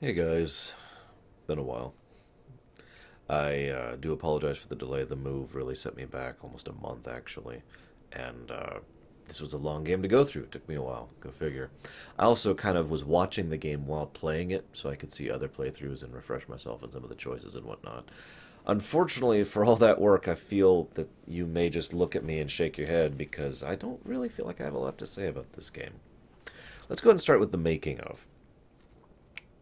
Hey guys, been a while. I do apologize for the delay. The move really set me back almost a month actually, and this was a long game to go through. It took me a while. Go figure. I also kind of was watching the game while playing it, so I could see other playthroughs and refresh myself on some of the choices and whatnot. Unfortunately, for all that work, I feel that you may just look at me and shake your head because I don't really feel like I have a lot to say about this game. Let's go ahead and start with the making of.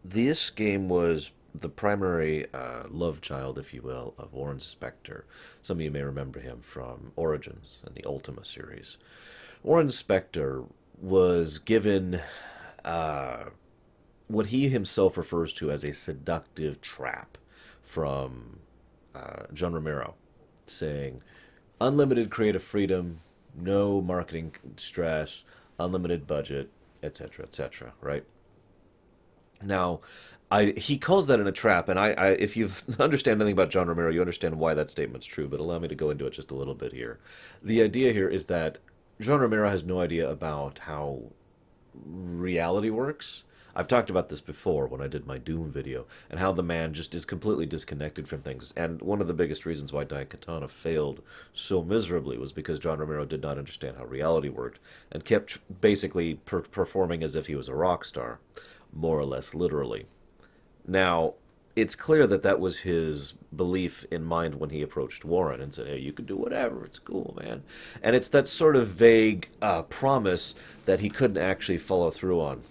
This game was the primary love child, if you will, of Warren Spector. Some of you may remember him from Origins and the Ultima series. Warren Spector was given uh, what he himself refers to as a seductive trap from John Romero, saying unlimited creative freedom, no marketing stress, unlimited budget, etc., etc., right? Now, he calls that in a trap, and if you understand anything about John Romero, you understand why that statement's true. But allow me to go into it just a little bit here. The idea here is that John Romero has no idea about how reality works. I've talked about this before when I did my Doom video, and how the man just is completely disconnected from things. And one of the biggest reasons why Daikatana failed so miserably was because John Romero did not understand how reality worked and kept basically performing as if he was a rock star, more or less literally. Now, it's clear that that was his belief in mind when he approached Warren and said, "Hey, you can do whatever. It's cool, man." And it's that sort of vague promise that he couldn't actually follow through on.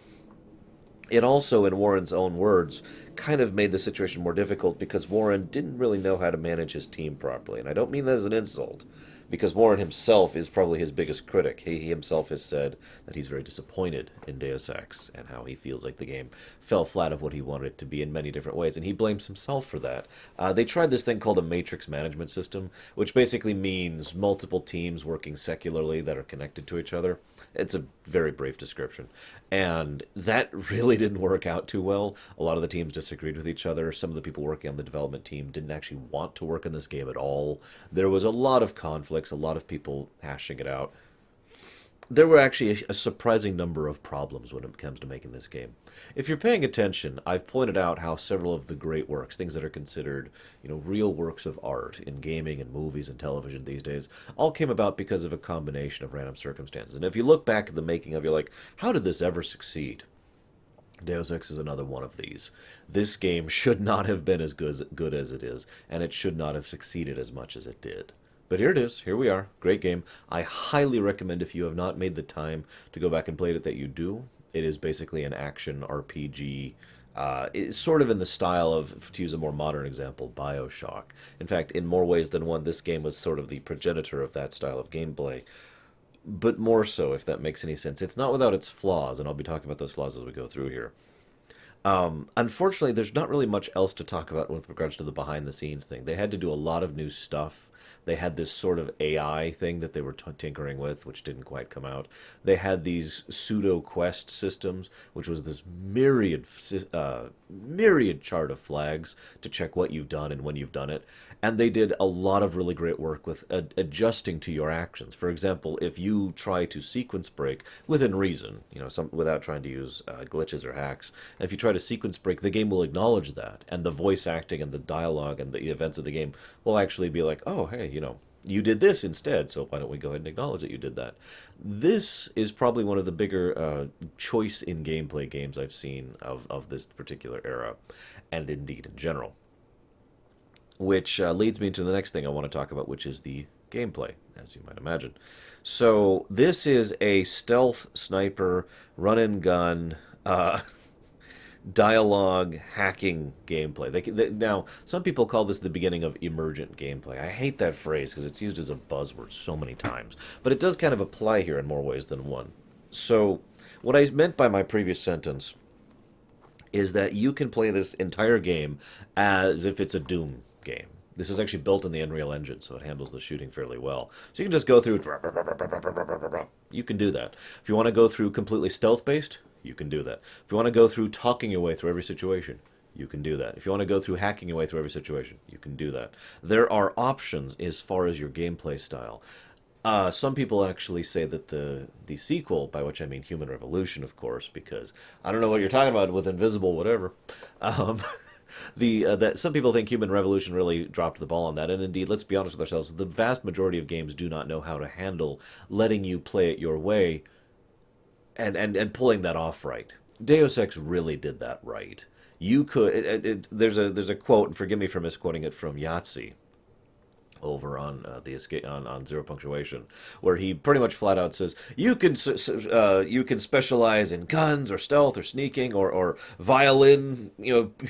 It also, in Warren's own words, kind of made the situation more difficult because Warren didn't really know how to manage his team properly. And I don't mean that as an insult, because Warren himself is probably his biggest critic. He himself has said that he's very disappointed in Deus Ex and how he feels like the game fell flat of what he wanted it to be in many different ways, and he blames himself for that. They tried this thing called a matrix management system, which basically means multiple teams working secularly that are connected to each other. It's a very brief description. And that really didn't work out too well. A lot of the teams disagreed with each other. Some of the people working on the development team didn't actually want to work in this game at all. There was a lot of conflicts, a lot of people hashing it out. There were actually a surprising number of problems when it comes to making this game. If you're paying attention, I've pointed out how several of the great works, things that are considered, real works of art in gaming and movies and television these days, all came about because of a combination of random circumstances. And if you look back at the making of, you're like, how did this ever succeed? Deus Ex is another one of these. This game should not have been as good as it is, and it should not have succeeded as much as it did. But here it is. Here we are. Great game. I highly recommend, if you have not made the time to go back and play it, that you do. It is basically an action RPG. It's sort of in the style of, to use a more modern example, Bioshock. In fact, in more ways than one, this game was sort of the progenitor of that style of gameplay. But more so, if that makes any sense. It's not without its flaws, and I'll be talking about those flaws as we go through here. Unfortunately, there's not really much else to talk about with regards to the behind the scenes thing. They had to do a lot of new stuff. They had this sort of AI thing that they were tinkering with, which didn't quite come out. They had these pseudo quest systems, which was this myriad chart of flags to check what you've done and when you've done it. And they did a lot of really great work with adjusting to your actions. For example, if you try to sequence break within reason, without trying to use glitches or hacks, and if you try to sequence break, the game will acknowledge that, and the voice acting and the dialogue and the events of the game will actually be like, "Oh, hey, you did this instead, so why don't we go ahead and acknowledge that you did that?" This is probably one of the bigger choice in gameplay games I've seen of this particular era, and indeed in general. Which leads me to the next thing I want to talk about, which is the gameplay, as you might imagine. So this is a stealth sniper run and gun dialogue hacking gameplay. Now, some people call this the beginning of emergent gameplay. I hate that phrase because it's used as a buzzword so many times, but it does kind of apply here in more ways than one. So, what I meant by my previous sentence is that you can play this entire game as if it's a Doom game. This was actually built in the Unreal Engine, so it handles the shooting fairly well. So you can just go through. You can do that. If you want to go through completely stealth-based, you can do that. If you want to go through talking your way through every situation, you can do that. If you want to go through hacking your way through every situation, you can do that. There are options as far as your gameplay style. Some people actually say that the sequel, by which I mean Human Revolution, of course, because I don't know what you're talking about with Invisible, whatever. Um, the that some people think Human Revolution really dropped the ball on that, and indeed, let's be honest with ourselves, the vast majority of games do not know how to handle letting you play it your way and pulling that off right. Deus Ex really did that right. You could there's a quote, and forgive me for misquoting it from Yahtzee over on the escape on Zero Punctuation, where he pretty much flat out says you can specialize in guns or stealth or sneaking or violin,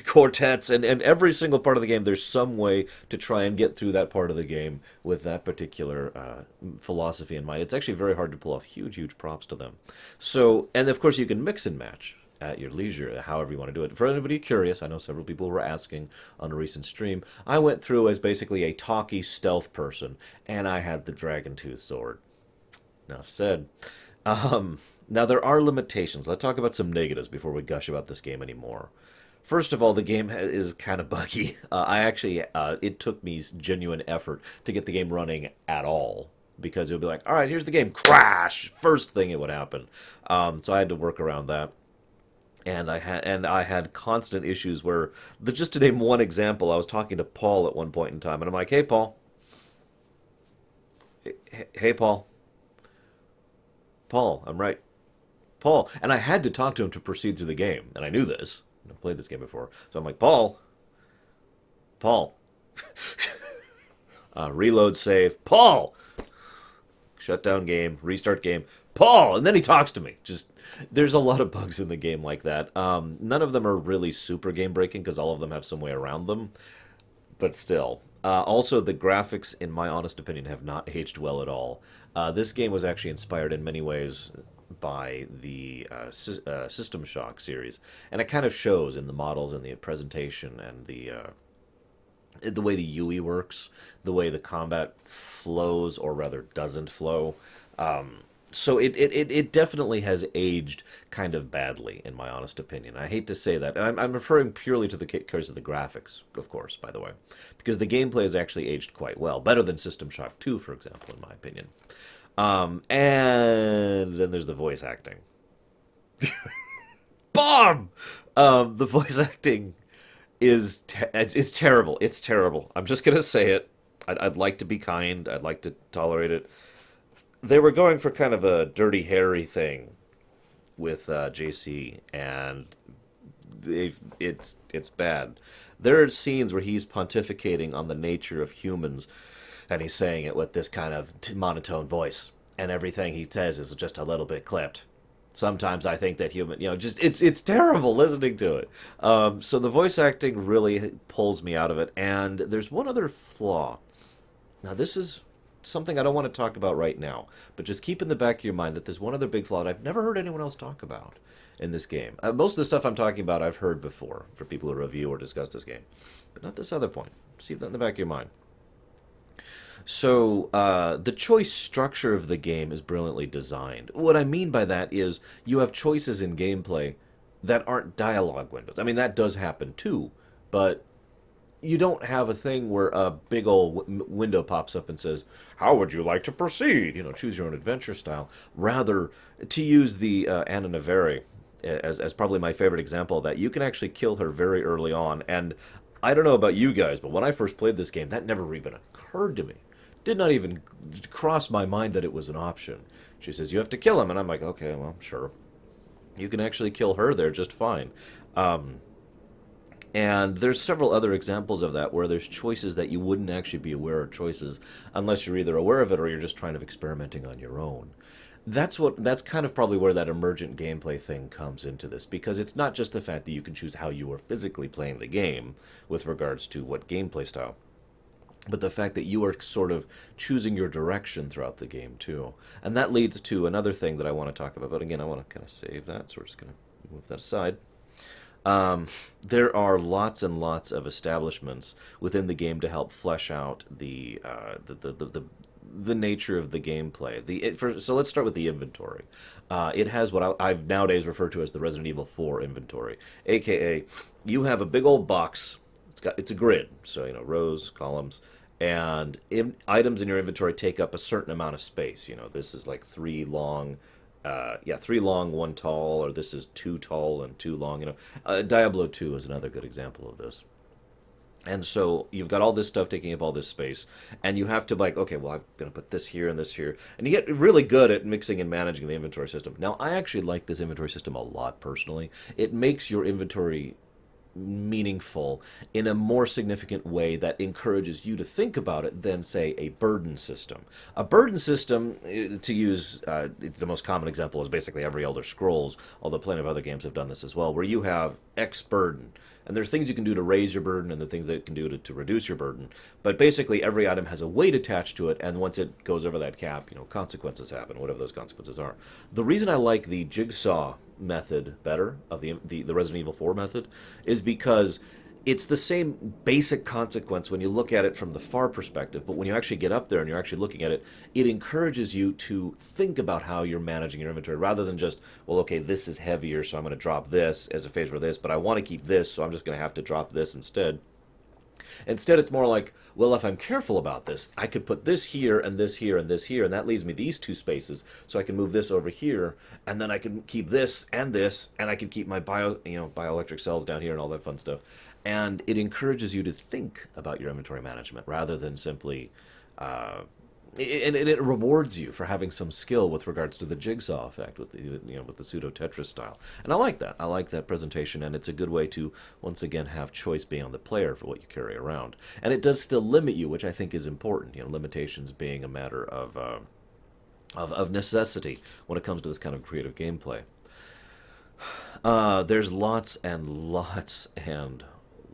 quartets, and every single part of the game there's some way to try and get through that part of the game with that particular philosophy in mind. It's actually very hard to pull off. Huge props to them. So, and of course you can mix and match at your leisure, however you want to do it. For anybody curious, I know several people were asking on a recent stream, I went through as basically a talky stealth person, and I had the Dragon Tooth sword. Enough said. Now, there are limitations. Let's talk about some negatives before we gush about this game anymore. First of all, the game is kind of buggy. It took me genuine effort to get the game running at all, because it would be like, all right, here's the game, crash! First thing it would happen. So I had to work around that. And I had constant issues where just to name one example, I was talking to Paul at one point in time, and I'm like, "Hey, Paul, hey, Paul, Paul, I'm right, Paul," and I had to talk to him to proceed through the game, and I knew this. I've played this game before, so I'm like, "Paul, Paul, reload, save, Paul, shut down game, restart game, Paul," and then he talks to me. Just there's a lot of bugs in the game like that. None of them are really super game breaking because all of them have some way around them, but still. Also, the graphics, in my honest opinion, have not aged well at all. This game was actually inspired in many ways by the System Shock series, and it kind of shows in the models and the presentation and the way the UI works, the way the combat flows, or rather doesn't flow. So it definitely has aged kind of badly, in my honest opinion. I hate to say that. I'm referring purely to the case of the graphics, of course, by the way, because the gameplay has actually aged quite well, better than System Shock 2, for example, in my opinion. And then there's the voice acting. Bomb! The voice acting is terrible. It's terrible. I'm just gonna say it. I'd like to be kind. I'd like to tolerate it. They were going for kind of a Dirty Harry thing with JC, and it's bad. There are scenes where he's pontificating on the nature of humans, and he's saying it with this kind of monotone voice, and everything he says is just a little bit clipped. Sometimes I think that human, just it's terrible listening to it. So the voice acting really pulls me out of it, and there's one other flaw. Now this is something I don't want to talk about right now, but just keep in the back of your mind that there's one other big flaw that I've never heard anyone else talk about in this game. Most of the stuff I'm talking about I've heard before for people who review or discuss this game, but not this other point. Just keep that in the back of your mind. So, the choice structure of the game is brilliantly designed. What I mean by that is you have choices in gameplay that aren't dialogue windows. I mean, that does happen too, but you don't have a thing where a big old window pops up and says, "How would you like to proceed?" Choose your own adventure style. Rather, to use the Anna Navari as probably my favorite example of that, you can actually kill her very early on. And I don't know about you guys, but when I first played this game, that never even occurred to me. Did not even cross my mind that it was an option. She says, "You have to kill him," and I'm like, "Okay, well, sure." You can actually kill her there just fine. And there's several other examples of that where there's choices that you wouldn't actually be aware of choices unless you're either aware of it or you're just trying to experimenting on your own. That's kind of probably where that emergent gameplay thing comes into this, because it's not just the fact that you can choose how you are physically playing the game with regards to what gameplay style, but the fact that you are sort of choosing your direction throughout the game too. And that leads to another thing that I want to talk about, but again, I want to kind of save that, so we're just going to move that aside. There are lots and lots of establishments within the game to help flesh out the nature of the gameplay. So let's start with the inventory. It has what I've nowadays referred to as the Resident Evil 4 inventory, aka you have a big old box. It's a grid, so rows, columns, and items in your inventory take up a certain amount of space. This is like three long, yeah, three long, one tall, or this is two tall and two long. Diablo 2 is another good example of this. And so you've got all this stuff taking up all this space, and you have to like, okay, well, I'm going to put this here and this here, and you get really good at mixing and managing the inventory system. Now, I actually like this inventory system a lot personally. It makes your inventory meaningful in a more significant way that encourages you to think about it than, say, a burden system. A burden system, to use the most common example, is basically every Elder Scrolls, although plenty of other games have done this as well, where you have X burden. And there's things you can do to raise your burden and the things that it can do to reduce your burden. But basically, every item has a weight attached to it, and once it goes over that cap, consequences happen, whatever those consequences are. The reason I like the jigsaw method better, of the Resident Evil 4 method, is because it's the same basic consequence when you look at it from the far perspective, but when you actually get up there and you're actually looking at it, it encourages you to think about how you're managing your inventory rather than just, well, okay, this is heavier, so I'm going to drop this as a favor for this, but I want to keep this, so I'm just going to have to drop this instead. Instead, it's more like, well, if I'm careful about this, I could put this here and this here and this here, and that leaves me these two spaces, so I can move this over here, and then I can keep this, and I can keep my bioelectric cells down here and all that fun stuff. And it encourages you to think about your inventory management rather than simply uh, and it rewards you for having some skill with regards to the jigsaw effect with the pseudo Tetris style, and I like that. I like that presentation, and it's a good way to once again have choice being on the player for what you carry around, and it does still limit you, which I think is important. Limitations being a matter of necessity when it comes to this kind of creative gameplay. There's lots and lots and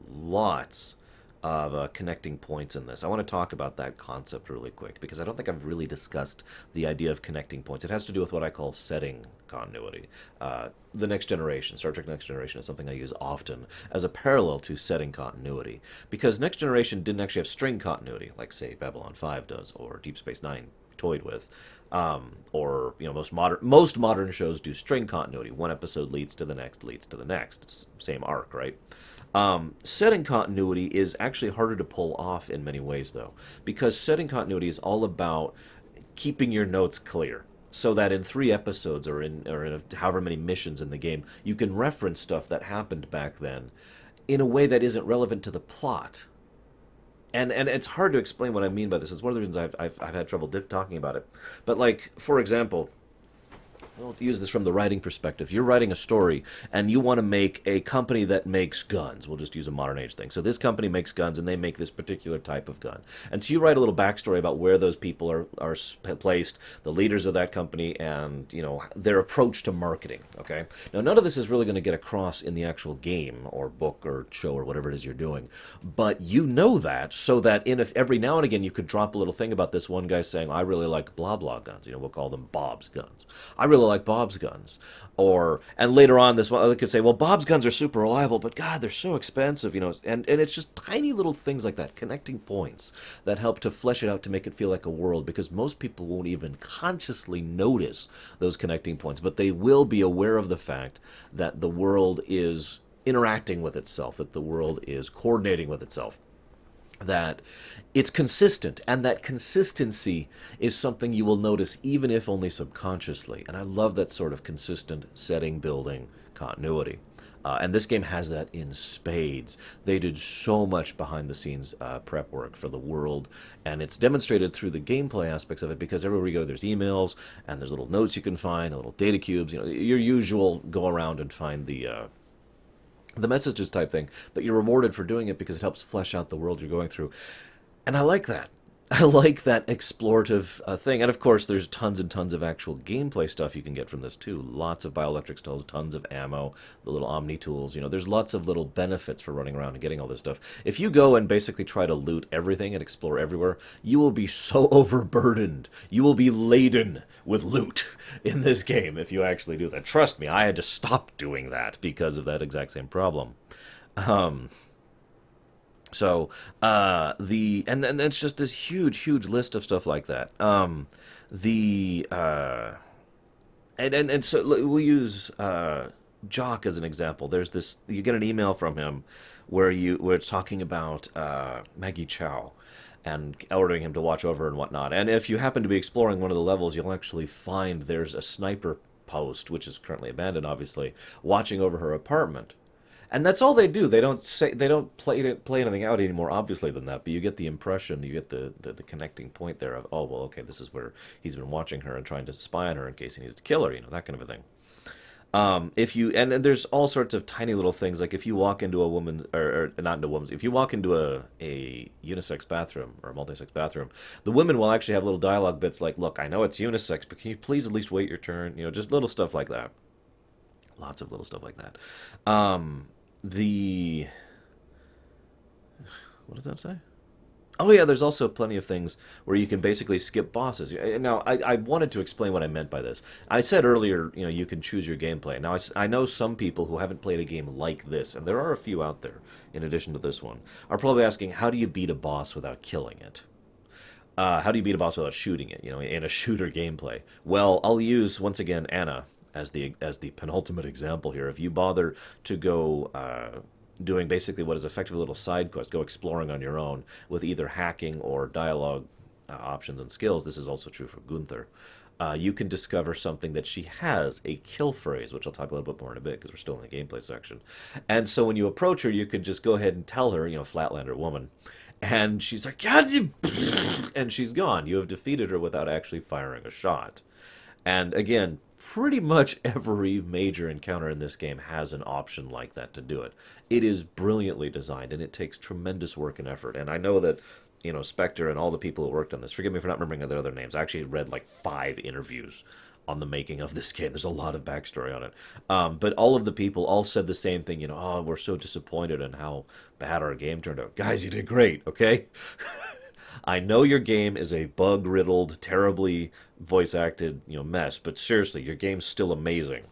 lots of connecting points in this. I want to talk about that concept really quick because I don't think I've really discussed the idea of connecting points. It has to do with what I call setting continuity. The Next Generation, Star Trek Next Generation, is something I use often as a parallel to setting continuity because Next Generation didn't actually have string continuity like, say, Babylon 5 does or Deep Space Nine toyed with. Or most modern shows do string continuity. One episode leads to the next, leads to the next. It's the same arc, right? Setting continuity is actually harder to pull off in many ways, though, because setting continuity is all about keeping your notes clear, so that in 3 episodes or in however many missions in the game, you can reference stuff that happened back then in a way that isn't relevant to the plot. And it's hard to explain what I mean by this. It's one of the reasons I've had trouble talking about it. But like, for example, well, to use this from the writing perspective, you're writing a story and you want to make a company that makes guns. We'll just use a modern age thing. So this company makes guns and they make this particular type of gun. And so you write a little backstory about where those people are placed, the leaders of that company, and their approach to marketing. Okay. Now none of this is really going to get across in the actual game or book or show or whatever it is you're doing, but you know that so that if every now and again you could drop a little thing about this one guy saying, I really like blah blah guns. We'll call them Bob's guns. I really like Bob's guns. And later on, this one other could say, well, Bob's guns are super reliable, but God, they're so expensive, and it's just tiny little things like that, connecting points that help to flesh it out to make it feel like a world, because most people won't even consciously notice those connecting points, but they will be aware of the fact that the world is interacting with itself, that the world is coordinating with itself, that it's consistent, and that consistency is something you will notice even if only subconsciously. And I love that sort of consistent setting building continuity. And this game has that in spades. They did so much behind the scenes prep work for the world, and it's demonstrated through the gameplay aspects of it, because everywhere you go there's emails and there's little notes you can find, little data cubes, your usual go around and find the messages type thing, but you're rewarded for doing it because it helps flesh out the world you're going through. And I like that. I like that explorative thing. And of course, there's tons and tons of actual gameplay stuff you can get from this too. Lots of bioelectric cells, tons of ammo, the little Omni tools. There's lots of little benefits for running around and getting all this stuff. If you go and basically try to loot everything and explore everywhere, you will be so overburdened. You will be laden with loot in this game if you actually do that. Trust me, I had to stop doing that because of that exact same problem. And it's just this huge list of stuff like that. The and so we'll use Jock as an example. There's this, you get an email from him where it's talking about Maggie Chow, and ordering him to watch over and whatnot. And if you happen to be exploring one of the levels, you'll actually find there's a sniper post, which is currently abandoned, obviously, watching over her apartment. And that's all they do. They don't play anything out any more obviously than that. But you get the impression, you get the connecting point there of, oh well, okay, this is where he's been watching her and trying to spy on her in case he needs to kill her, that kind of a thing. If you and there's all sorts of tiny little things like if you walk into a woman's or not into a woman's, if you walk into a unisex bathroom or a multi-sex bathroom, the women will actually have little dialogue bits like, "Look, I know it's unisex, but can you please at least wait your turn?" Just little stuff like that. Lots of little stuff like that. The what does that say? Oh yeah, there's also plenty of things where you can basically skip bosses. Now, I wanted to explain what I meant by this. I said earlier, you can choose your gameplay. Now, I know some people who haven't played a game like this, and there are a few out there, in addition to this one, are probably asking, how do you beat a boss without killing it? How do you beat a boss without shooting it, in a shooter gameplay? Well, I'll use, once again, Anna as the penultimate example here. If you bother to go doing basically what is effectively a little side quest, go exploring on your own with either hacking or dialogue options and skills. This is also true for Gunther. You can discover something that she has, a kill phrase, which I'll talk a little bit more in a bit because we're still in the gameplay section. And so when you approach her, you can just go ahead and tell her, Flatlander woman, and she's like, God, and she's gone. You have defeated her without actually firing a shot. And again, pretty much every major encounter in this game has an option like that to do it. It is brilliantly designed, and it takes tremendous work and effort. And I know that, Spectre and all the people who worked on this, forgive me for not remembering their other names. I actually read like 5 interviews on the making of this game. There's a lot of backstory on it. But all of the people all said the same thing, oh, we're so disappointed in how bad our game turned out. Guys, you did great, okay? I know your game is a bug-riddled, terribly voice-acted, mess, but seriously, your game's still amazing.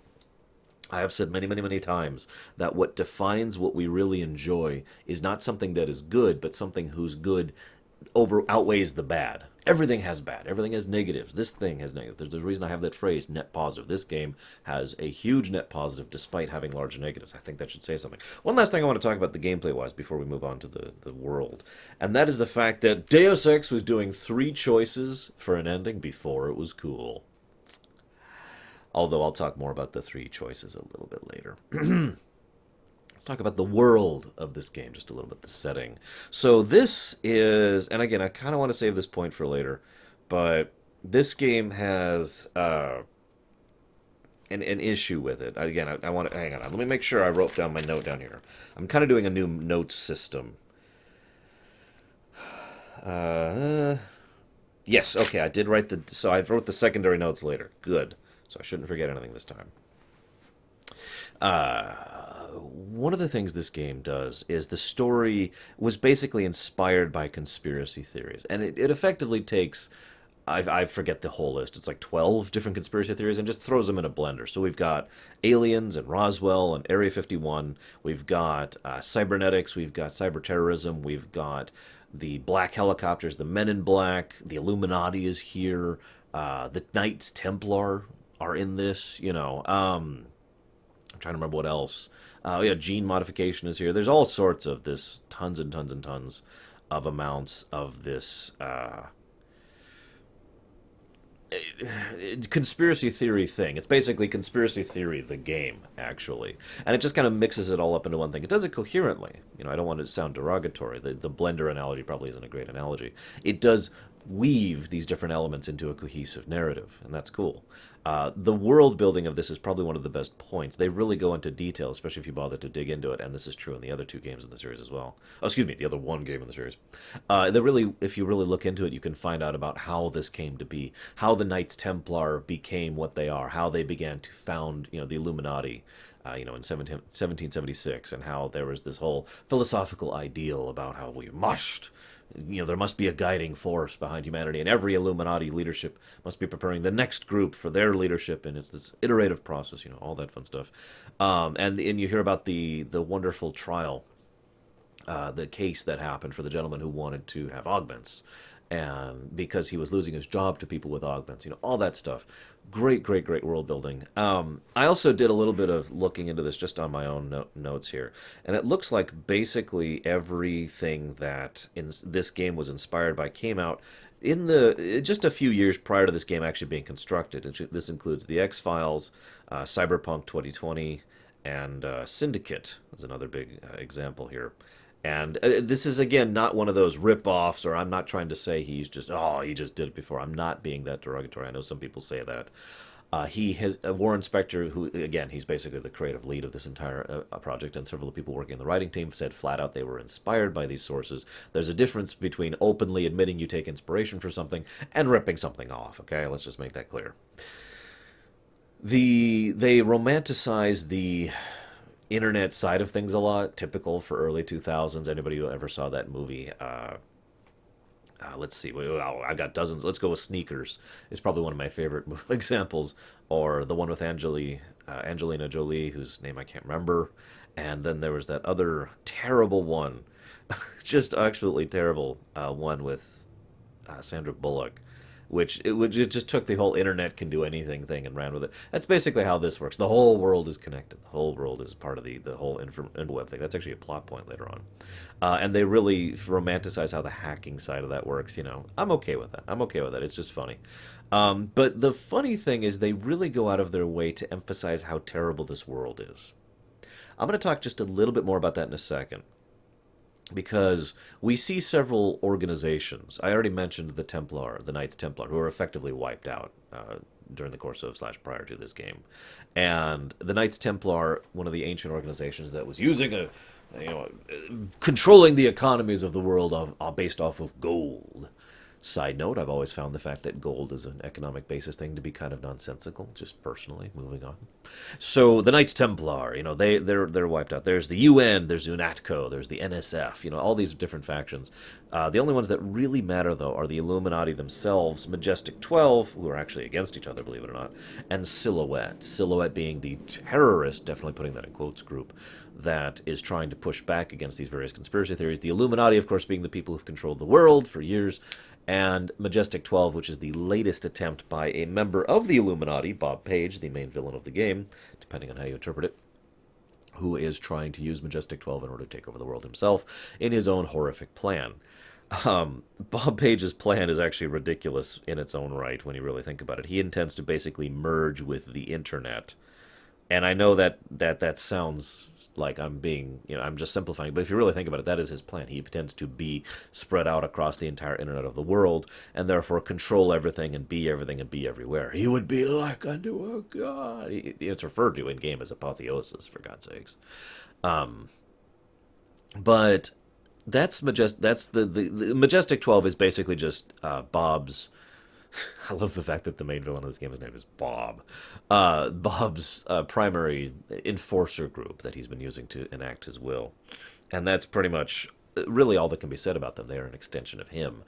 I have said many, many, many times that what defines what we really enjoy is not something that is good, but something whose good outweighs the bad. Everything has bad. Everything has negatives. This thing has negatives. There's a reason I have that phrase, net positive. This game has a huge net positive despite having large negatives. I think that should say something. One last thing I want to talk about the gameplay-wise before we move on to the world. And that is the fact that Deus Ex was doing 3 choices for an ending before it was cool. Although I'll talk more about the 3 choices a little bit later. Let's talk about the world of this game, just a little bit, the setting. So this is, and again, I kind of want to save this point for later, but this game has an issue with it. Again, I want to, hang on, let me make sure I wrote down my note down here. I'm kind of doing a new notes system. Yes, okay, I did write so I wrote the secondary notes later. Good. So I shouldn't forget anything this time. One of the things this game does is the story was basically inspired by conspiracy theories. And it effectively takes, I forget the whole list, it's like 12 different conspiracy theories and just throws them in a blender. So we've got aliens and Roswell and Area 51. We've got cybernetics. We've got cyber terrorism. We've got the black helicopters, the Men in Black. The Illuminati is here. The Knights Templar are in this, I'm trying to remember what else. Yeah, gene modification is here. There's all sorts of this, tons and tons and tons of amounts of this conspiracy theory thing. It's basically conspiracy theory, the game, actually. And it just kind of mixes it all up into one thing. It does it coherently. I don't want it to sound derogatory. The blender analogy probably isn't a great analogy. It does weave these different elements into a cohesive narrative, and that's cool. The world building of this is probably one of the best points. They really go into detail, especially if you bother to dig into it, and this is true in the other 2 games in the series as well. Oh, excuse me, the other 1 game in the series. If you really look into it, you can find out about how this came to be, how the Knights Templar became what they are, how they began to found, the Illuminati, in 1776, and how there was this whole philosophical ideal about how we must, there must be a guiding force behind humanity, and every Illuminati leadership must be preparing the next group for their leadership, and it's this iterative process, all that fun stuff. And you hear about the wonderful trial, the case that happened for the gentleman who wanted to have augments. and because he was losing his job to people with augments, all that stuff. Great, great, great world building. I also did a little bit of looking into this just on my own notes here, and it looks like basically everything that in this game was inspired by came out in the just a few years prior to this game actually being constructed. This includes the X-Files, Cyberpunk 2020, and Syndicate is another big example here. And this is again not one of those rip-offs, or I'm not trying to say he just did it before. I'm not being that derogatory. I know some people say that. He has Warren Spector, who again he's basically the creative lead of this entire project, and several of the people working on the writing team said flat out they were inspired by these sources. There's a difference between openly admitting you take inspiration for something and ripping something off. Okay, let's just make that clear. They romanticize the internet side of things a lot, typical for early 2000s. Anybody who ever saw that movie, let's see, well, I've got dozens. Let's go with Sneakers. It's probably one of my favorite examples, or the one with Angelina Jolie, whose name I can't remember. And then there was that other terrible one, just absolutely terrible one with Sandra Bullock, which it just took the whole internet can do anything thing and ran with it. That's basically how this works. The whole world is connected. The whole world is part of the whole web thing. That's actually a plot point later on. And they really romanticize how the hacking side of that works. I'm okay with that. I'm okay with that. It's just funny. But the funny thing is they really go out of their way to emphasize how terrible this world is. I'm going to talk just a little bit more about that in a second, because we see several organizations. I already mentioned the Knights Templar, who are effectively wiped out during the course of / prior to this game. And the Knights Templar, one of the ancient organizations that was using controlling the economies of the world based off of gold. Side note, I've always found the fact that gold is an economic basis thing to be kind of nonsensical, just personally, moving on. So the Knights Templar, they're wiped out. There's the UN, there's UNATCO, there's the NSF, all these different factions. The only ones that really matter, though, are the Illuminati themselves, Majestic 12, who are actually against each other, believe it or not, and Silhouette. Silhouette being the terrorist, definitely putting that in quotes, group that is trying to push back against these various conspiracy theories. The Illuminati, of course, being the people who've controlled the world for years, and Majestic 12, which is the latest attempt by a member of the Illuminati, Bob Page, the main villain of the game, depending on how you interpret it, who is trying to use Majestic 12 in order to take over the world himself in his own horrific plan. Bob Page's plan is actually ridiculous in its own right when you really think about it. He intends to basically merge with the internet. And I know that sounds like I'm being, I'm just simplifying, but if you really think about it, that is his plan. He intends to be spread out across the entire internet of the world, and therefore control everything and be everywhere. He would be like unto a god. It's referred to in game as apotheosis, for God's sakes. But that's the Majestic 12 is basically just Bob's. I love the fact that the main villain of this game, his name is Bob. Bob's primary enforcer group that he's been using to enact his will. And that's pretty much really all that can be said about them. They are an extension of him.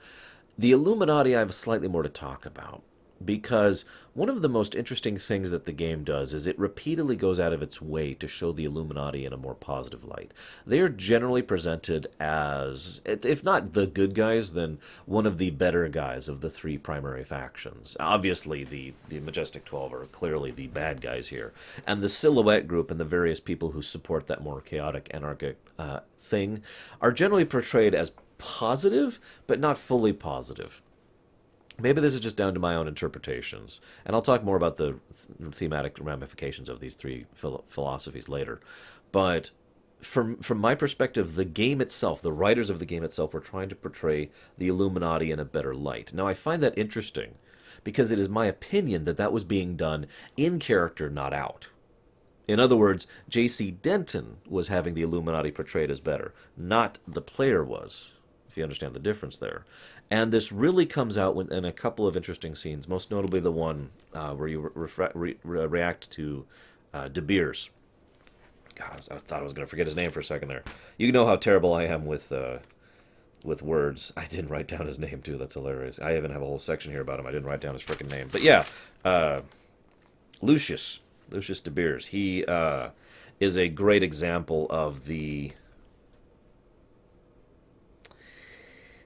The Illuminati, I have slightly more to talk about, because one of the most interesting things that the game does is it repeatedly goes out of its way to show the Illuminati in a more positive light. They are generally presented as, if not the good guys, then one of the better guys of the three primary factions. Obviously, the Majestic 12 are clearly the bad guys here. And the Silhouette group and the various people who support that more chaotic, anarchic thing are generally portrayed as positive, but not fully positive. Maybe this is just down to my own interpretations, and I'll talk more about the thematic ramifications of these three philosophies later. But from my perspective, the game itself, the writers of the game itself, were trying to portray the Illuminati in a better light. Now, I find that interesting, because it is my opinion that that was being done in character, not out. In other words, J.C. Denton was having the Illuminati portrayed as better, not the player was, if you understand the difference there. And this really comes out in a couple of interesting scenes, most notably the one where you react to De Beers. God, I thought I was going to forget his name for a second there. You know how terrible I am with words. I didn't write down his name, too. That's hilarious. I even have a whole section here about him. I didn't write down his freaking name. But yeah, Lucius De Beers. He is a great example of the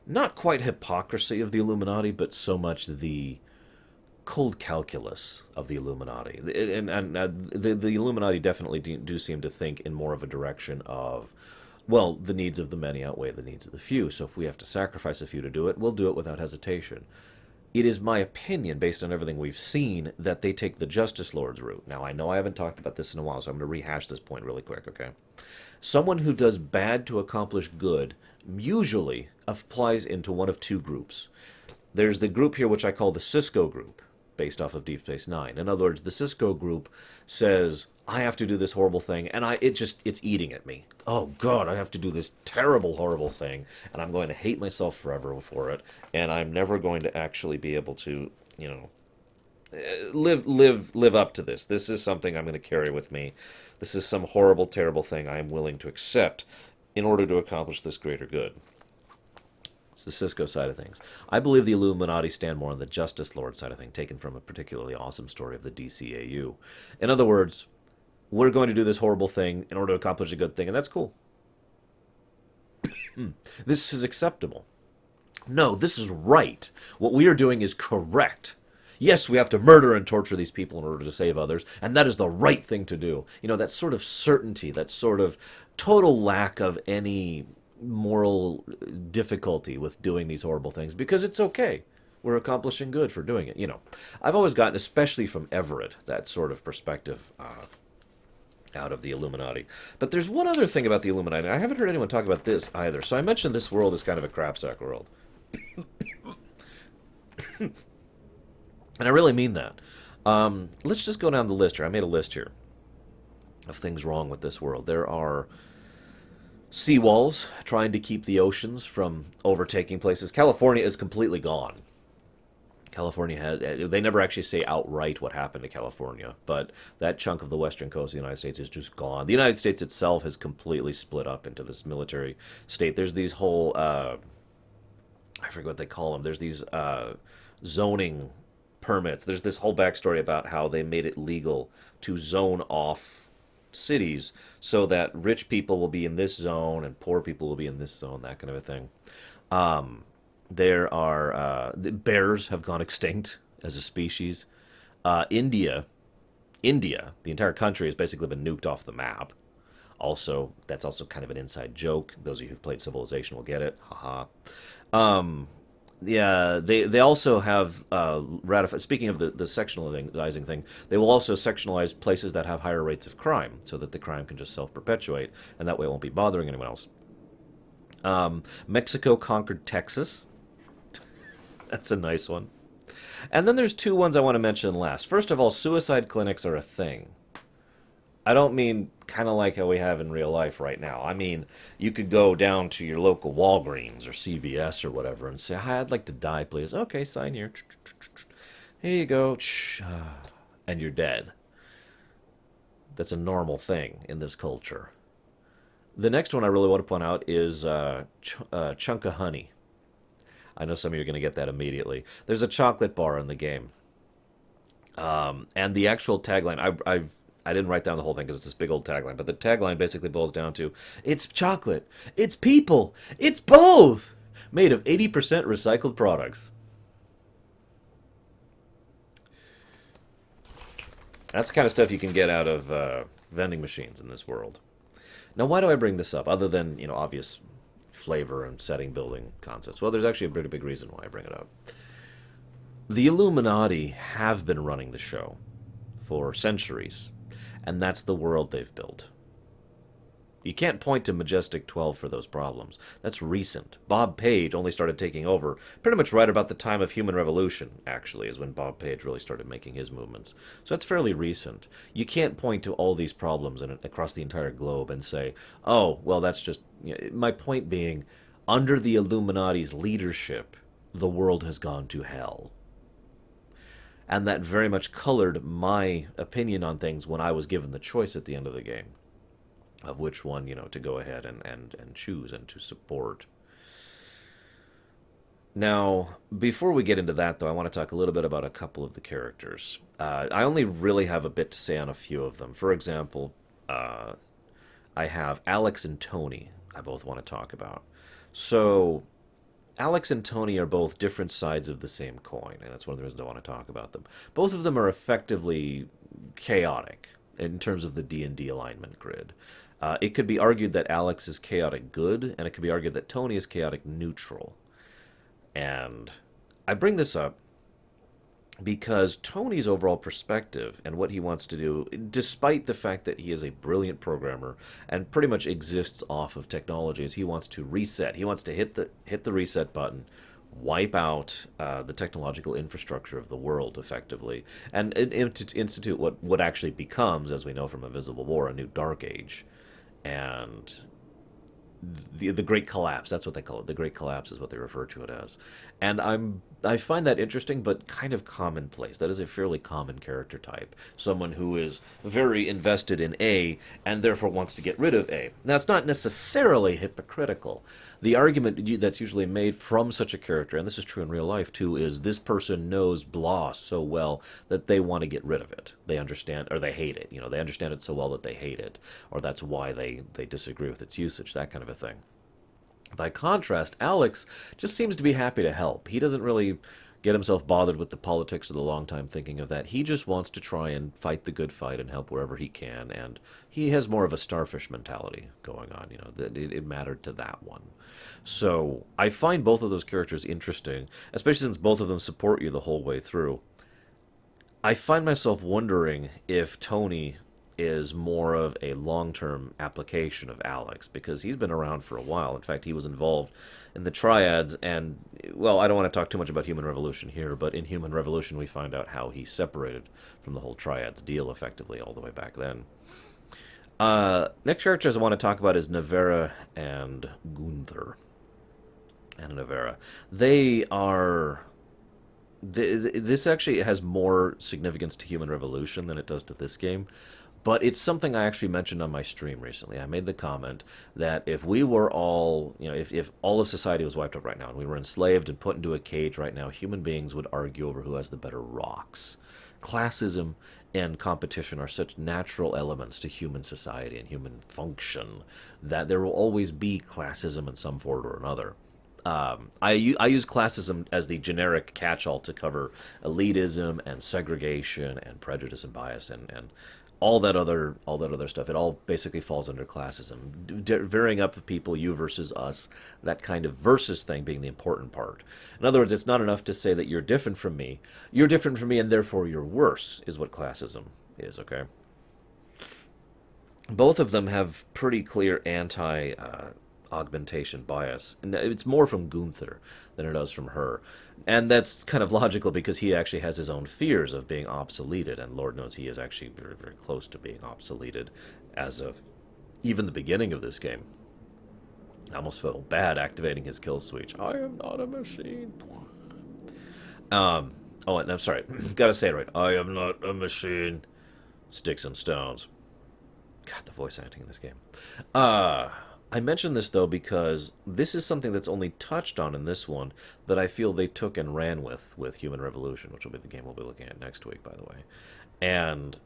not quite hypocrisy of the Illuminati, but so much the cold calculus of the Illuminati. The Illuminati definitely do seem to think in more of a direction of, well, the needs of the many outweigh the needs of the few. So if we have to sacrifice a few to do it, we'll do it without hesitation. It is my opinion, based on everything we've seen, that they take the Justice Lord's route. Now, I know I haven't talked about this in a while, so I'm going to rehash this point really quick, okay? Someone who does bad to accomplish good usually applies into one of two groups. There's the group here, which I call the Cisco group, based off of Deep Space Nine. In other words, the Cisco group says, I have to do this horrible thing, and it's eating at me. Oh God, I have to do this terrible, horrible thing, and I'm going to hate myself forever for it, and I'm never going to actually be able to, live up to this. This is something I'm going to carry with me. This is some horrible, terrible thing I am willing to accept in order to accomplish this greater good. It's the Cisco side of things. I believe the Illuminati stand more on the Justice Lord side of things, taken from a particularly awesome story of the DCAU. In other words, we're going to do this horrible thing in order to accomplish a good thing, and that's cool. This is acceptable. No, this is right. What we are doing is correct. Yes, we have to murder and torture these people in order to save others, and that is the right thing to do. That sort of certainty, that sort of total lack of any moral difficulty with doing these horrible things, because it's okay. We're accomplishing good for doing it. I've always gotten, especially from Everett, that sort of perspective out of the Illuminati. But there's one other thing about the Illuminati. I haven't heard anyone talk about this either. So I mentioned this world is kind of a crapsack world. And I really mean that. Let's just go down the list here. I made a list here of things wrong with this world. There are seawalls trying to keep the oceans from overtaking places. California is completely gone. California they never actually say outright what happened to California, but that chunk of the western coast of the United States is just gone. The United States itself has completely split up into this military state. There's these whole, I forget what they call them. There's these zoning permits. There's this whole backstory about how they made it legal to zone off cities so that rich people will be in this zone and poor people will be in this zone, that kind of a thing. There are the bears have gone extinct as a species. India, the entire country has basically been nuked off the map. Also, that's also kind of an inside joke. Those of you who've played Civilization will get it. Haha. Yeah, they also have ratified. Speaking of the sectionalizing thing, they will also sectionalize places that have higher rates of crime, so that the crime can just self-perpetuate, and that way it won't be bothering anyone else. Mexico conquered Texas. That's a nice one. And then there's two ones I want to mention last. First of all, suicide clinics are a thing. I don't mean kind of like how we have in real life right now. I mean, you could go down to your local Walgreens or CVS or whatever and say, hi, I'd like to die, please. Okay, sign here. Here you go. And you're dead. That's a normal thing in this culture. The next one I really want to point out is Chunk of Honey. I know some of you are going to get that immediately. There's a chocolate bar in the game. And the actual tagline, I didn't write down the whole thing because it's this big old tagline, but the tagline basically boils down to, it's chocolate, it's people, it's both, made of 80% recycled products. That's the kind of stuff you can get out of vending machines in this world. Now, why do I bring this up, other than, obvious flavor and setting building concepts? Well, there's actually a pretty big reason why I bring it up. The Illuminati have been running the show for centuries, and that's the world they've built. You can't point to Majestic 12 for those problems. That's recent. Bob Page only started taking over pretty much right about the time of Human Revolution, actually, is when Bob Page really started making his movements. So that's fairly recent. You can't point to all these problems across the entire globe and say, oh, well, that's just... My point being, under the Illuminati's leadership, the world has gone to hell. And that very much colored my opinion on things when I was given the choice at the end of the game of which one, to go ahead and choose and to support. Now, before we get into that, though, I want to talk a little bit about a couple of the characters. I only really have a bit to say on a few of them. For example, I have Alex and Tony I both want to talk about. So, Alex and Tony are both different sides of the same coin, and that's one of the reasons I want to talk about them. Both of them are effectively chaotic in terms of the D&D alignment grid. It could be argued that Alex is chaotic good, and it could be argued that Tony is chaotic neutral. And I bring this up because Tony's overall perspective and what he wants to do, despite the fact that he is a brilliant programmer and pretty much exists off of technology, is he wants to reset. He wants to hit the reset button, wipe out the technological infrastructure of the world effectively, and institute what actually becomes, as we know from Invisible War, a new Dark Age. And the Great Collapse. That's what they call it. The Great Collapse is what they refer to it as. And I find that interesting, but kind of commonplace. That is a fairly common character type. Someone who is very invested in A and therefore wants to get rid of A. Now, it's not necessarily hypocritical. The argument that's usually made from such a character, and this is true in real life too, is this person knows blah so well that they want to get rid of it. They understand, or they hate it. You know, they understand it so well that they hate it, or that's why they disagree with its usage, that kind of a thing. By contrast, Alex just seems to be happy to help. He doesn't really get himself bothered with the politics or the long time thinking of that. He just wants to try and fight the good fight and help wherever he can. And he has more of a starfish mentality going on, you know, that it mattered to that one. So I find both of those characters interesting, especially since both of them support you the whole way through. I find myself wondering if Tony is more of a long-term application of Alex, because he's been around for a while. In fact, he was involved in the Triads, and, well, I don't want to talk too much about Human Revolution here, but in Human Revolution we find out how he separated from the whole Triads deal effectively all the way back then. Next characters I want to talk about is Navera and Gunther. And Navera. They are... This actually has more significance to Human Revolution than it does to this game. But it's something I actually mentioned on my stream recently. I made the comment that if we were all, you know, if all of society was wiped out right now and we were enslaved and put into a cage right now, human beings would argue over who has the better rocks. Classism and competition are such natural elements to human society and human function that there will always be classism in some form or another. I use classism as the generic catch-all to cover elitism and segregation and prejudice and bias and all that other stuff. It all basically falls under classism, varying up the people, you versus us, that kind of versus thing being the important part. In other words, it's not enough to say that you're different from me. You're different from me, and therefore you're worse, is what classism is. Okay. Both of them have pretty clear anti augmentation bias, and it's more from Gunther than it does from her. And that's kind of logical because he actually has his own fears of being obsoleted, and Lord knows he is actually very, very close to being obsoleted as of even the beginning of this game. I almost felt bad activating his kill switch. I am not a machine. Oh, and I'm sorry. Gotta say it right. I am not a machine. Sticks and stones. God, the voice acting in this game. I mention this, though, because this is something that's only touched on in this one that I feel they took and ran with Human Revolution, which will be the game we'll be looking at next week, by the way. And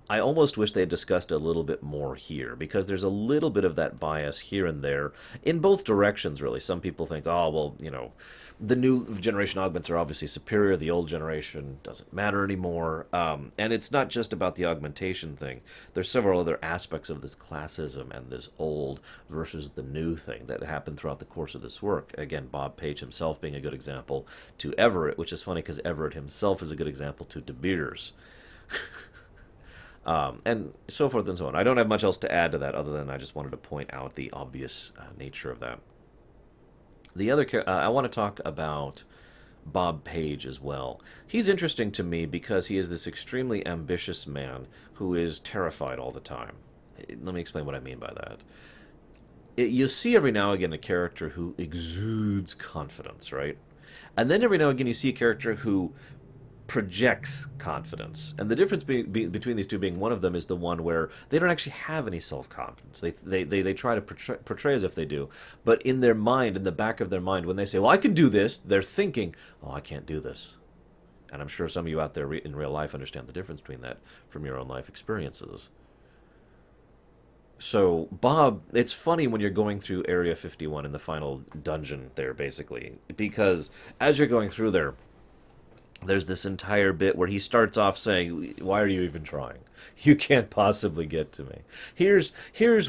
I almost wish they had discussed a little bit more here, because there's a little bit of that bias here and there in both directions, really. Some people think, oh, well, you know, the new generation augments are obviously superior, the old generation doesn't matter anymore. And it's not just about the augmentation thing. There's several other aspects of this classism and this old versus the new thing that happened throughout the course of this work. Again, Bob Page himself being a good example to Everett, which is funny because Everett himself is a good example to De Beers. And so forth and so on. I don't have much else to add to that other than I just wanted to point out the obvious nature of that. The other I want to talk about Bob Page as well. He's interesting to me because he is this extremely ambitious man who is terrified all the time. Let me explain what I mean by that. You see every now and again a character who exudes confidence, right? And then every now and again you see a character who projects confidence, and the difference between these two being one of them is the one where they don't actually have any self-confidence. They try to portray as if they do, but in their mind, in the back of their mind, when they say, well, I can do this, they're thinking, oh, I can't do this. And I'm sure some of you out there in real life understand the difference between that from your own life experiences. So, Bob, it's funny when you're going through Area 51 in the final dungeon there, basically, because as you're going through there, there's this entire bit where he starts off saying, "Why are you even trying? You can't possibly get to me. Here's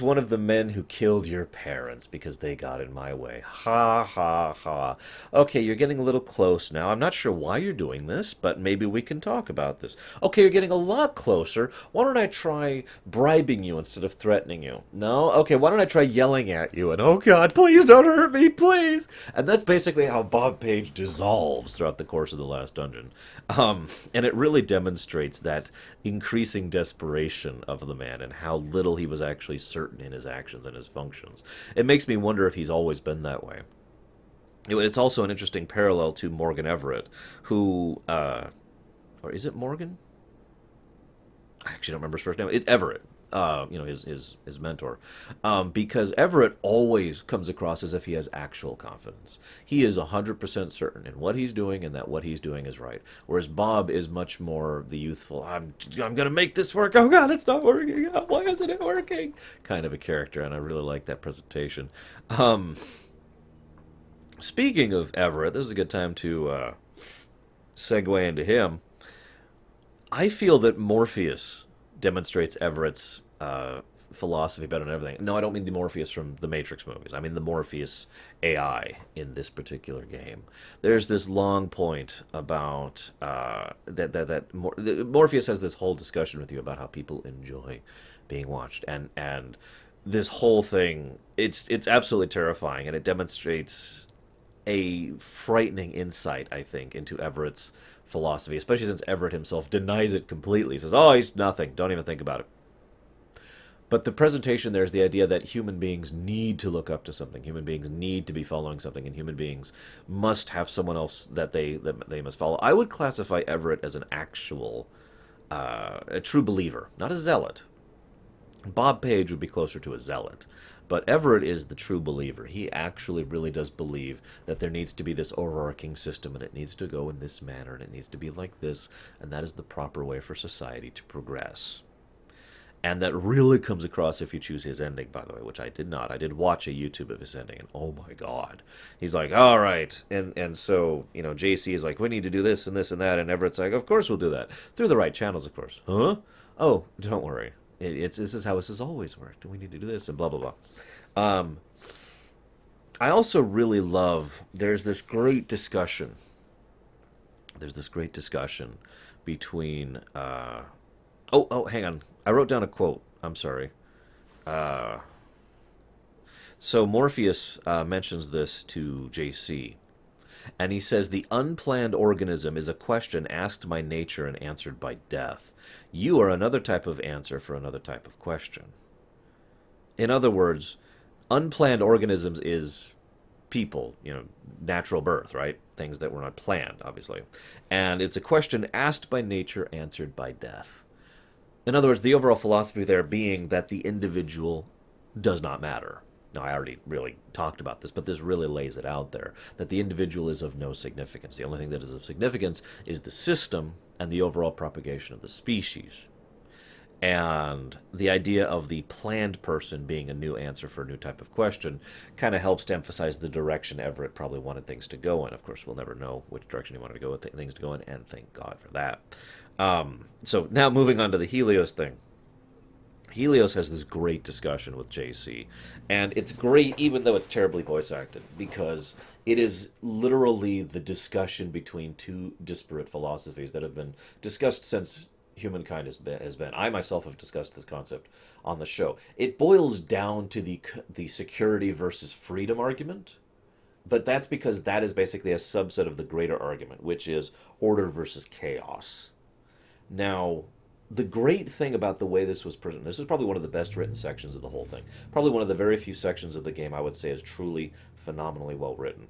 one of the men who killed your parents because they got in my way. Ha ha ha. Okay, you're getting a little close now. I'm not sure why you're doing this, but maybe we can talk about this. Okay, you're getting a lot closer. Why don't I try bribing you instead of threatening you? No? Okay, why don't I try yelling at you? And oh God, please don't hurt me, please." And that's basically how Bob Page dissolves throughout the course of the last dungeon. And it really demonstrates that increasing desperation of the man and how little he was actually certain in his actions and his functions. It makes me wonder if he's always been that way. It's also an interesting parallel to Morgan Everett, who, or is it Morgan? I actually don't remember his first name. It's Everett. His mentor, because Everett always comes across as if he has actual confidence. He is 100% certain in what he's doing and that what he's doing is right. Whereas Bob is much more the youthful, I'm gonna make this work. Oh God, it's not working. Oh, why isn't it working? Kind of a character, and I really like that presentation. Um, Speaking of Everett, this is a good time to segue into him. I feel that Morpheus demonstrates Everett's philosophy better than everything. No, I don't mean the Morpheus from the Matrix movies. I mean the Morpheus AI in this particular game. There's this long point about Morpheus has this whole discussion with you about how people enjoy being watched, and this whole thing, it's absolutely terrifying, and it demonstrates a frightening insight, I think, into Everett's philosophy, especially since Everett himself denies it completely. He says, "Oh, he's nothing. Don't even think about it." But the presentation there is the idea that human beings need to look up to something. Human beings need to be following something, and human beings must have someone else that they must follow. I would classify Everett as an actual, a true believer, not a zealot. Bob Page would be closer to a zealot. But Everett is the true believer. He actually really does believe that there needs to be this overarching system, and it needs to go in this manner, and it needs to be like this, and that is the proper way for society to progress. And that really comes across if you choose his ending, by the way, which I did not. I did watch a YouTube of his ending, and oh my God. He's like, all right. And so, JC is like, we need to do this and this and that. And Everett's like, of course we'll do that. Through the right channels, of course. Huh? Oh, don't worry. This is how this has always worked, and we need to do this, and blah, blah, blah. Um, I also really love, there's this great discussion between, hang on. I wrote down a quote. I'm sorry. Uh, so Morpheus mentions this to JC, and he says, "The unplanned organism is a question asked by nature and answered by death. You are another type of answer for another type of question." In other words, unplanned organisms is people, natural birth, right? Things that were not planned, obviously. And it's a question asked by nature, answered by death. In other words, the overall philosophy there being that the individual does not matter. Now, I already really talked about this, but this really lays it out there that the individual is of no significance. The only thing that is of significance is the system and the overall propagation of the species. And the idea of the planned person being a new answer for a new type of question kind of helps to emphasize the direction Everett probably wanted things to go in. Of course, we'll never know which direction he wanted to go with things to go in, and thank God for that. So now moving on to the Helios thing. Helios has this great discussion with JC, and it's great even though it's terribly voice acted, because it is literally the discussion between two disparate philosophies that have been discussed since humankind has been. I myself have discussed this concept on the show. It boils down to the security versus freedom argument, but that's because that is basically a subset of the greater argument, which is order versus chaos. Now, the great thing about the way this was presented, this is probably one of the best written sections of the whole thing. Probably one of the very few sections of the game I would say is truly phenomenally well written,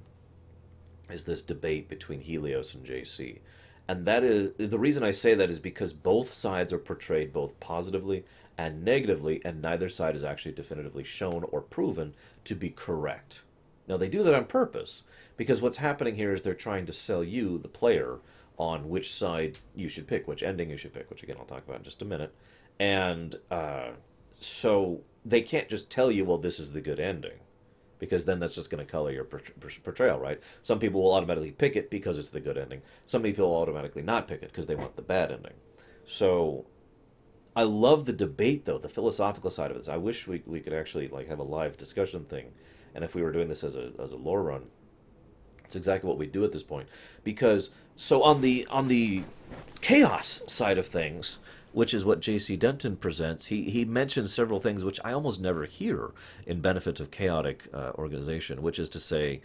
is this debate between Helios and JC. And that is the reason I say that is because both sides are portrayed both positively and negatively, and neither side is actually definitively shown or proven to be correct. Now, they do that on purpose, because what's happening here is they're trying to sell you, the player, on which side you should pick, which ending you should pick, which again I'll talk about in just a minute. And So they can't just tell you, well, this is the good ending, because then that's just going to color your portrayal, right? Some people will automatically pick it because it's the good ending. Some people will automatically not pick it because they want the bad ending. So I love the debate, though, the philosophical side of this. I wish we could actually like have a live discussion thing, and if we were doing this as a lore run, it's exactly what we do at this point. Because so on the chaos side of things, which is what J.C. Denton presents, he mentions several things which I almost never hear in benefit of chaotic organization, which is to say,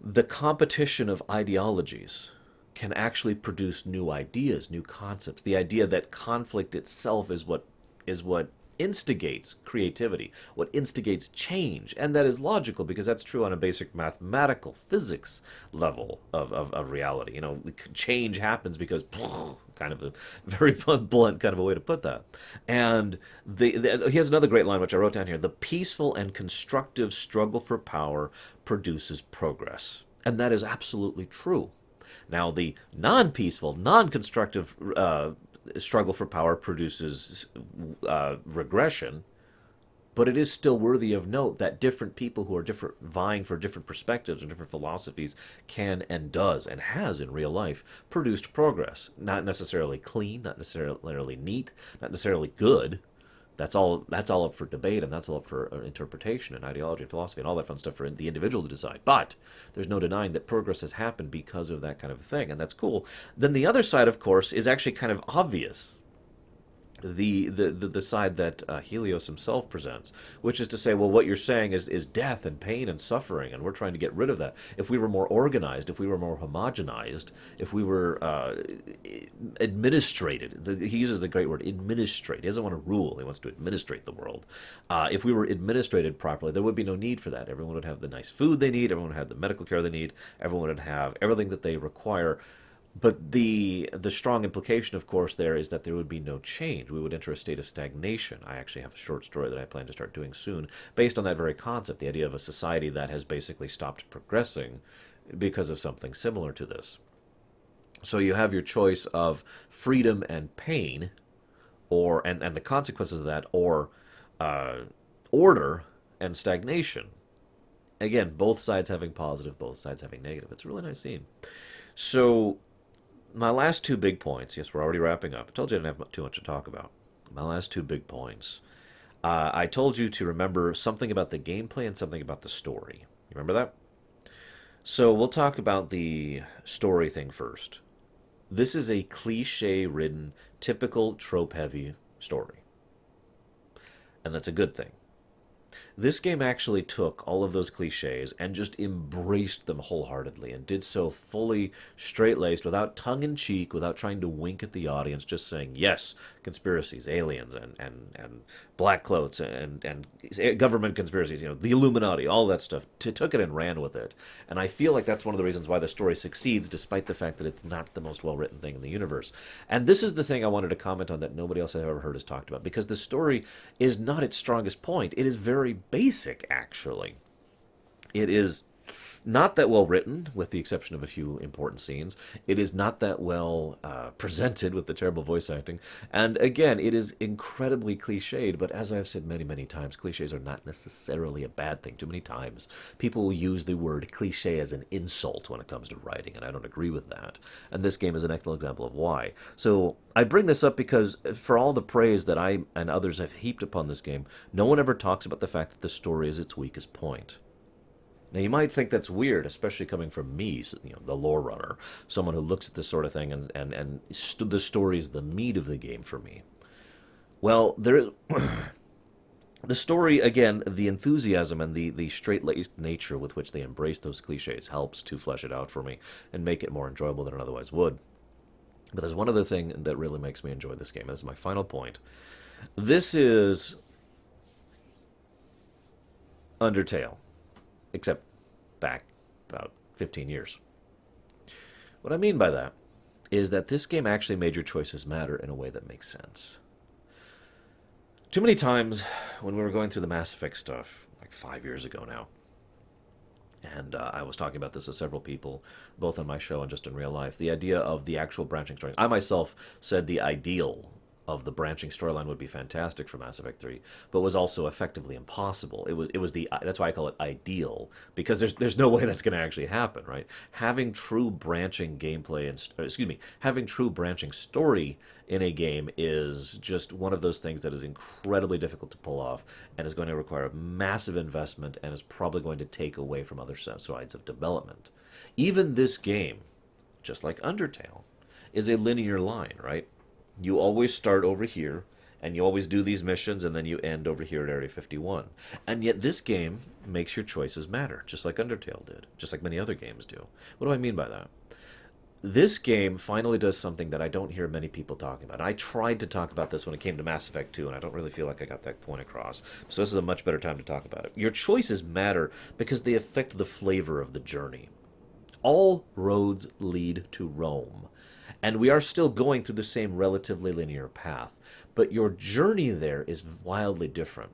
the competition of ideologies can actually produce new ideas, new concepts. The idea that conflict itself is what instigates creativity, what instigates change, and that is logical because that's true on a basic mathematical physics level of reality. Change happens because kind of a very blunt kind of a way to put that. And he has another great line which I wrote down here: the peaceful and constructive struggle for power produces progress, and that is absolutely true. Now, the non peaceful, non constructive struggle for power produces regression, but it is still worthy of note that different people who are different, vying for different perspectives and different philosophies, can and does and has in real life produced progress. Not necessarily clean, not necessarily neat, not necessarily good. That's all up for debate, and that's all up for interpretation and ideology and philosophy and all that fun stuff for the individual to decide. But there's no denying that progress has happened because of that kind of thing, and that's cool. Then the other side, of course, is actually kind of obvious, the side that Helios himself presents, which is to say, well, what you're saying is death and pain and suffering, and we're trying to get rid of that. If we were more organized, if we were more homogenized, if we were administrated, he uses the great word administrate. He doesn't want to rule; he wants to administrate the world. If we were administrated properly, there would be no need for that. Everyone would have the nice food they need. Everyone would have the medical care they need. Everyone would have everything that they require. But the strong implication, of course, there is that there would be no change. We would enter a state of stagnation. I actually have a short story that I plan to start doing soon, based on that very concept, the idea of a society that has basically stopped progressing because of something similar to this. So you have your choice of freedom and pain, and the consequences of that, or uh, order and stagnation. Again, both sides having positive, both sides having negative. It's a really nice scene. So my last two big points. Yes, we're already wrapping up. I told you I didn't have too much to talk about. My last two big points. I told you to remember something about the gameplay and something about the story. You remember that? So we'll talk about the story thing first. This is a cliche-ridden, typical trope-heavy story, and that's a good thing. This game actually took all of those cliches and just embraced them wholeheartedly, and did so fully straight laced, without tongue in cheek, without trying to wink at the audience, just saying, yes, conspiracies, aliens, and black cloaks, and government conspiracies, the Illuminati, all that stuff. Took it and ran with it. And I feel like that's one of the reasons why the story succeeds, despite the fact that it's not the most well written thing in the universe. And this is the thing I wanted to comment on that nobody else I've ever heard has talked about, because the story is not its strongest point. It is very basic, actually. It is not that well written, with the exception of a few important scenes. It is not that well presented, with the terrible voice acting. And again, it is incredibly cliched, but as I've said many, many times, cliches are not necessarily a bad thing. Too many times, people use the word cliche as an insult when it comes to writing, and I don't agree with that. And this game is an excellent example of why. So I bring this up because, for all the praise that I and others have heaped upon this game, no one ever talks about the fact that the story is its weakest point. Now, you might think that's weird, especially coming from me, the lore runner, someone who looks at this sort of thing, and the story is the meat of the game for me. Well, there is the story, again, the enthusiasm and the straight-laced nature with which they embrace those cliches helps to flesh it out for me and make it more enjoyable than it otherwise would. But there's one other thing that really makes me enjoy this game, and this is my final point. This is Undertale, except back about 15 years. What I mean by that is that this game actually made your choices matter in a way that makes sense. Too many times when we were going through the Mass Effect stuff, like 5 years ago now, and I was talking about this with several people, both on my show and just in real life, the idea of the actual branching stories. I myself said the ideal of the branching storyline would be fantastic for Mass Effect 3, but was also effectively impossible. It was the that's why I call it ideal, because there's no way that's going to actually happen, right? Having true branching gameplay and excuse me, having true branching story in a game is just one of those things that is incredibly difficult to pull off and is going to require a massive investment and is probably going to take away from other sides of development. Even this game, just like Undertale, is a linear line, right? You always start over here, and you always do these missions, and then you end over here at Area 51. And yet this game makes your choices matter, just like Undertale did, just like many other games do. What do I mean by that? This game finally does something that I don't hear many people talking about. I tried to talk about this when it came to Mass Effect 2, and I don't really feel like I got that point across. So this is a much better time to talk about it. Your choices matter because they affect the flavor of the journey. All roads lead to Rome. And we are still going through the same relatively linear path. But your journey there is wildly different.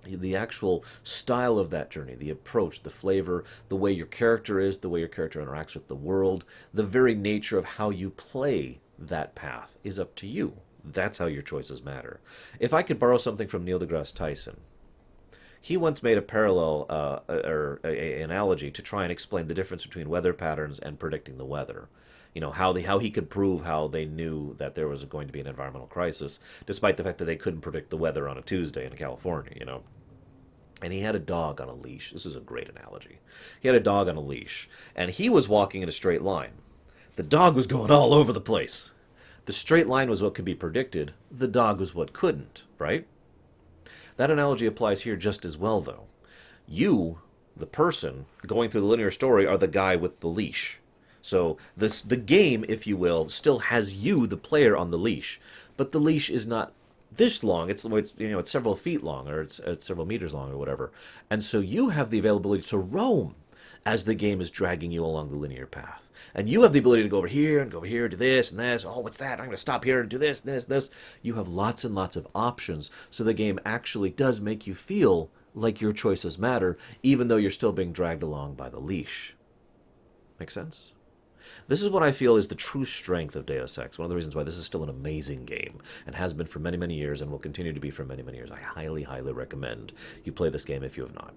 The actual style of that journey, the approach, the flavor, the way your character is, the way your character interacts with the world, the very nature of how you play that path is up to you. That's how your choices matter. If I could borrow something from Neil deGrasse Tyson, he once made a parallel analogy to try and explain the difference between weather patterns and predicting the weather. You know, how he could prove how they knew that there was going to be an environmental crisis, despite the fact that they couldn't predict the weather on a Tuesday in California, you know. And he had a dog on a leash. This is a great analogy. He had a dog on a leash, and he was walking in a straight line. The dog was going all over the place. The straight line was what could be predicted. The dog was what couldn't, right? That analogy applies here just as well, though. You, the person going through the linear story, are the guy with the leash. So the game, if you will, still has you, the player, on the leash, but the leash is not this long. It's several feet long, or it's several meters long, or whatever. And so you have the availability to roam as the game is dragging you along the linear path. And you have the ability to go over here and go over here, do this and this. Oh, what's that? I'm going to stop here and do this, this, this. You have lots and lots of options. So the game actually does make you feel like your choices matter, even though you're still being dragged along by the leash. Make sense? This is what I feel is the true strength of Deus Ex. One of the reasons why this is still an amazing game and has been for many, many years and will continue to be for many, many years. I highly, highly recommend you play this game if you have not.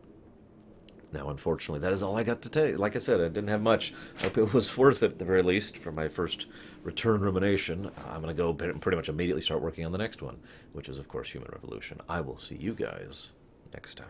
Now, unfortunately, that is all I got to tell you. Like I said, I didn't have much. I hope it was worth it at the very least for my first return rumination. I'm going to go pretty much immediately start working on the next one, which is, of course, Human Revolution. I will see you guys next time.